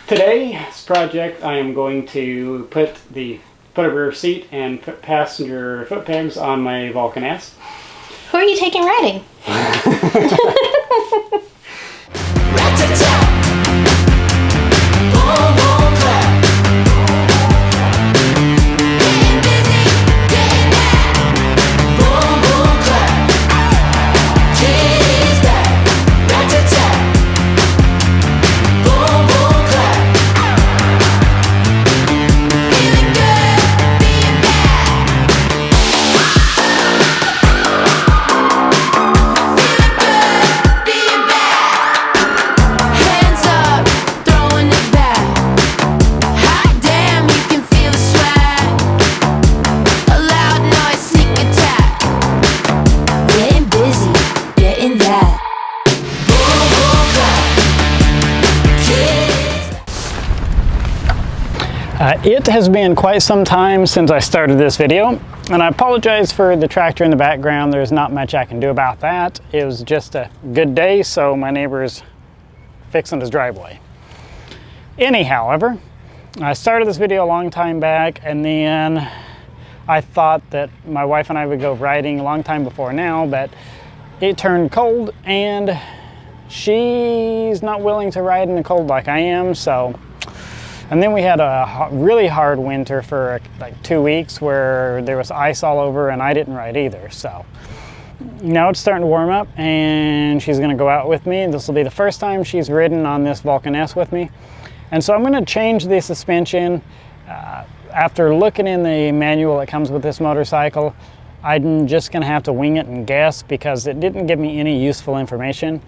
Today's project, I am going to put the foot of rear seat and passenger foot pegs on my Vulcan S. Who are you taking riding? It has been quite some time since I started this video, and I apologize for the tractor in the background. There's not much I can do about that. It was just a good day, so my neighbor's fixing his driveway. However, I started this video a long time back, and then I thought that my wife and I would go riding a long time before now, but it turned cold, and she's not willing to ride in the cold like I am, so. And then we had a really hard winter for like 2 weeks where there was ice all over and I didn't ride either. So now it's starting to warm up and she's gonna go out with me. This will be the first time she's ridden on this Vulcan S with me. And so I'm gonna change the suspension. After looking in the manual that comes with this motorcycle, I'm just gonna have to wing it and guess because it didn't give me any useful information.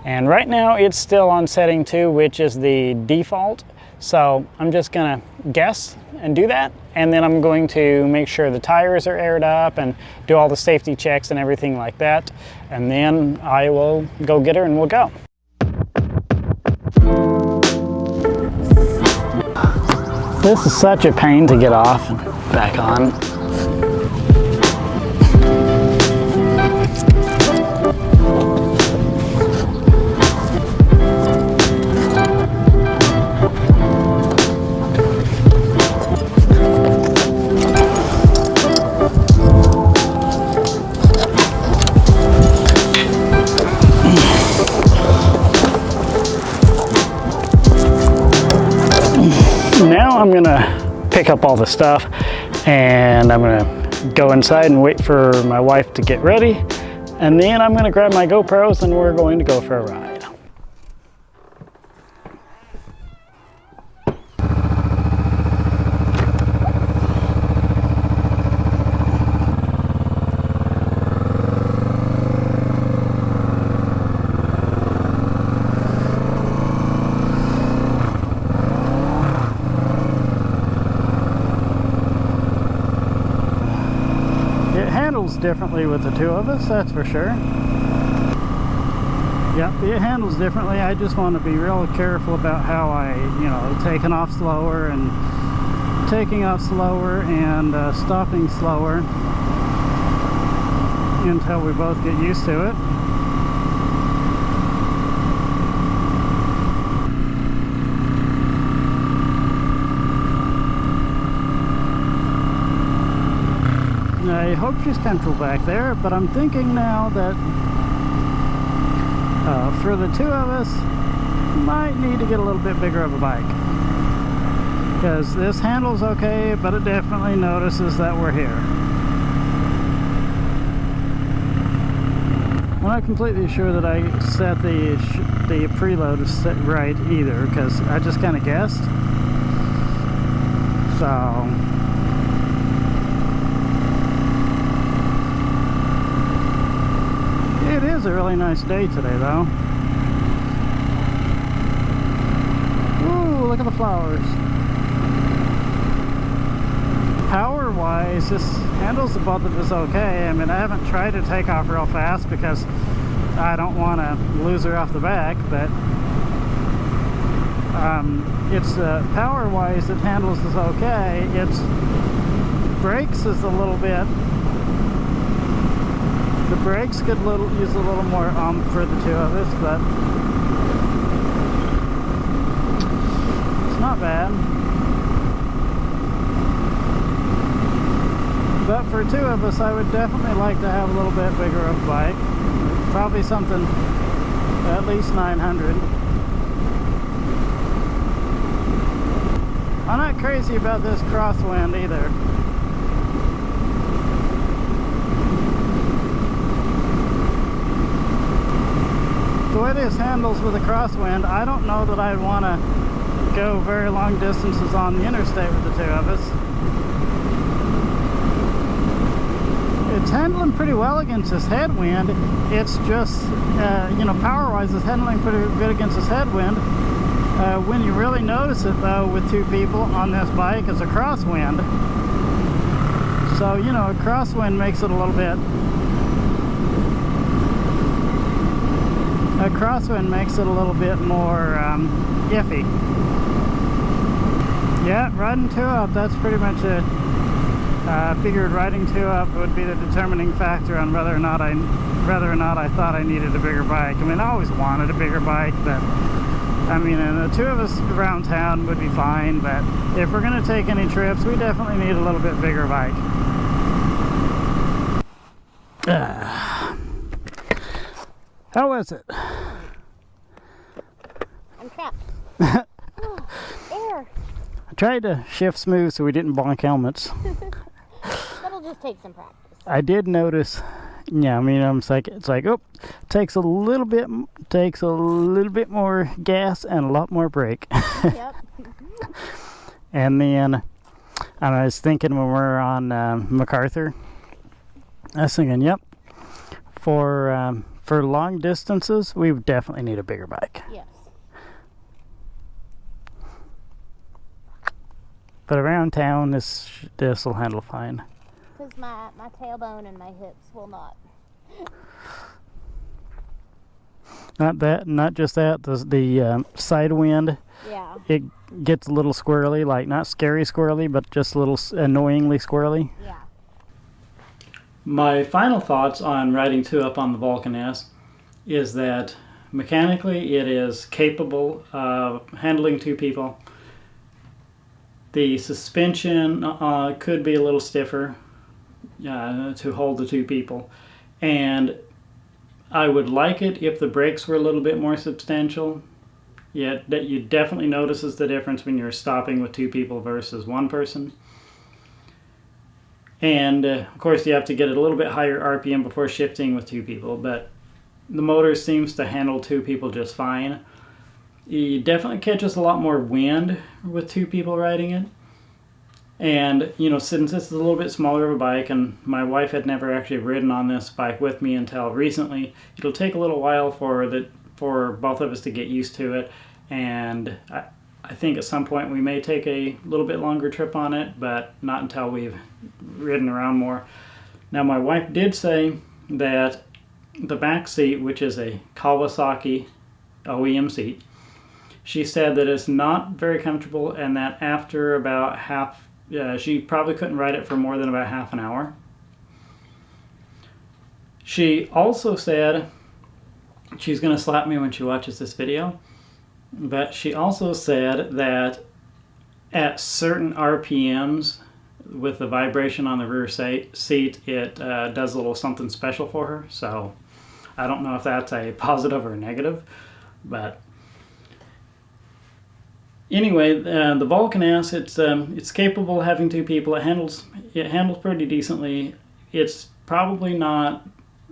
And right now it's still on setting 2, which is the default. So I'm just gonna guess and do that, and then I'm going to make sure the tires are aired up and do all the safety checks and everything like that, and then I will go get her and we'll go. This is such a pain to get off and back on. Now I'm gonna pick up all the stuff and I'm gonna go inside and wait for my wife to get ready, and then I'm gonna grab my GoPros and we're going to go for a ride. Differently with the two of us, that's for sure. Yep, it handles differently. I just want to be real careful about how I, taking off slower and stopping slower until we both get used to it. I hope she's comfortable back there, but I'm thinking now that for the two of us, might need to get a little bit bigger of a bike. Because this handles okay, but it definitely notices that we're here. I'm not completely sure that I set the preload set right either, because I just kind of guessed. So it is a really nice day today, though. Ooh, look at the flowers. Power-wise, this handles the both of us okay. I mean, I haven't tried to take off real fast because I don't want to lose her off the back, but it's power-wise, it handles us okay. It's brakes is a little bit. The brakes could use a little more for the two of us, but not bad. But for two of us, I would definitely like to have a little bit bigger of a bike. Probably something at least 900. I'm not crazy about this crosswind either. The way this handles with a crosswind, I don't know that I'd want to go very long distances on the interstate with the two of us. It's handling pretty well against this headwind. It's just, you know, power-wise, it's handling pretty good against this headwind. When you really notice it, though, with two people on this bike, is a crosswind. So, you know, a crosswind makes it a little bit... A crosswind makes it a little bit more iffy. Yeah, riding two up, that's pretty much it. I figured riding two up would be the determining factor on whether or not I thought I needed a bigger bike. I mean, I always wanted a bigger bike, but I mean, the two of us around town would be fine, but if we're going to take any trips, we definitely need a little bit bigger bike. How was it? I'm trapped. Oh, air. I tried to shift smooth so we didn't bonk helmets. That'll just take some practice. I did notice, yeah, I mean, it's like, oh, takes a little bit more gas and a lot more brake. Yep. And then I was thinking when we were on MacArthur, I was thinking, yep, for long distances, we would definitely need a bigger bike. Yes. But around town, this will handle fine. Because my tailbone and my hips will not. Not just that, the side wind, Yeah. it gets a little squirrely, like not scary squirrely, but just a little annoyingly squirrely. Yeah. My final thoughts on riding two up on the Vulcan S is that mechanically it is capable of handling two people. The suspension could be a little stiffer to hold the two people, and I would like it if the brakes were a little bit more substantial. Yet that you definitely notices the difference when you're stopping with two people versus one person. And of course you have to get it a little bit higher RPM before shifting with two people, but the motor seems to handle two people just fine. You definitely catches a lot more wind with two people riding it. And, you know, since this is a little bit smaller of a bike, and my wife had never actually ridden on this bike with me until recently, it'll take a little while for both of us to get used to it. And I think at some point we may take a little bit longer trip on it, but not until we've ridden around more. Now, my wife did say that the back seat, which is a Kawasaki OEM seat, she said that it's not very comfortable, and that after about she probably couldn't ride it for more than about half an hour. She also said, she's going to slap me when she watches this video, but she also said that at certain RPMs, with the vibration on the rear seat, it does a little something special for her. So I don't know if that's a positive or a negative, but anyway, the Vulcan S, it's capable of having two people. It handles pretty decently. It's probably not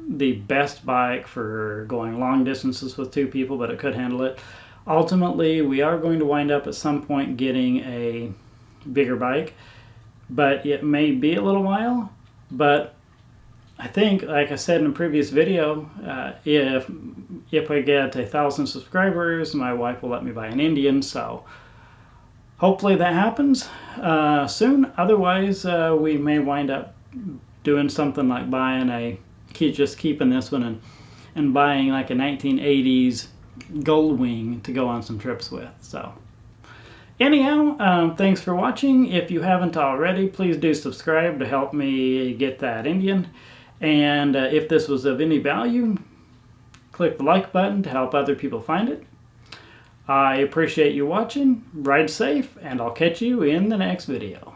the best bike for going long distances with two people, but it could handle it. Ultimately, we are going to wind up at some point getting a bigger bike, but it may be a little while. But I think, like I said in a previous video, if I get 1,000 subscribers, my wife will let me buy an Indian. So hopefully that happens soon. Otherwise, we may wind up doing something like keeping this one and buying like a 1980s Goldwing to go on some trips with. So anyhow, thanks for watching. If you haven't already, please do subscribe to help me get that Indian. And if this was of any value, click the like button to help other people find it. I appreciate you watching, ride safe, and I'll catch you in the next video.